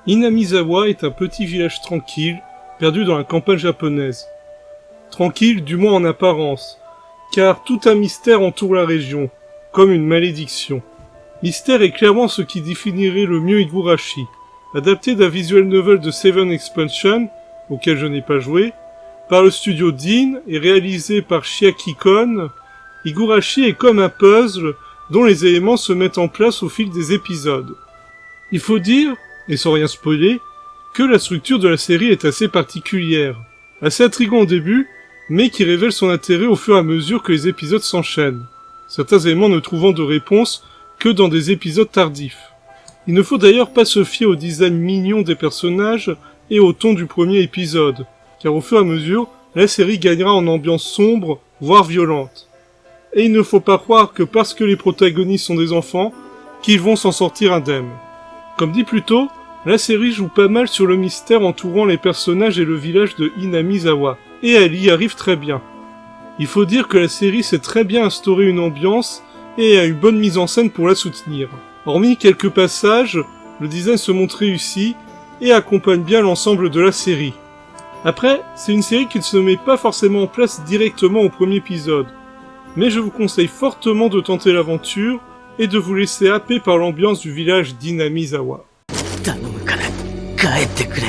Inamizawa est un petit village tranquille, perdu dans la campagne japonaise. Tranquille, du moins en apparence, car tout un mystère entoure la région, comme une malédiction. Mystère est clairement ce qui définirait le mieux Higurashi. Adapté d'un visual novel de Seven Expansion, auquel je n'ai pas joué, par le studio Dean et réalisé par Chiaki Kon, Higurashi est comme un puzzle dont les éléments se mettent en place au fil des épisodes. Il faut dire, et sans rien spoiler, que la structure de la série est assez particulière, assez intriguant au début, mais qui révèle son intérêt au fur et à mesure que les épisodes s'enchaînent, certains éléments ne trouvant de réponse que dans des épisodes tardifs. Il ne faut d'ailleurs pas se fier au design mignon des personnages et au ton du premier épisode, car au fur et à mesure, la série gagnera en ambiance sombre, voire violente. Et il ne faut pas croire que parce que les protagonistes sont des enfants, qu'ils vont s'en sortir indemnes. Comme dit plus tôt, la série joue pas mal sur le mystère entourant les personnages et le village de Inamizawa, et elle y arrive très bien. Il faut dire que la série sait très bien instaurer une ambiance et a une bonne mise en scène pour la soutenir. Hormis quelques passages, le design se montre réussi et accompagne bien l'ensemble de la série. Après, c'est une série qui ne se met pas forcément en place directement au premier épisode, mais je vous conseille fortement de tenter l'aventure et de vous laisser happer par l'ambiance du village d'Inamizawa. Keiichi-kun.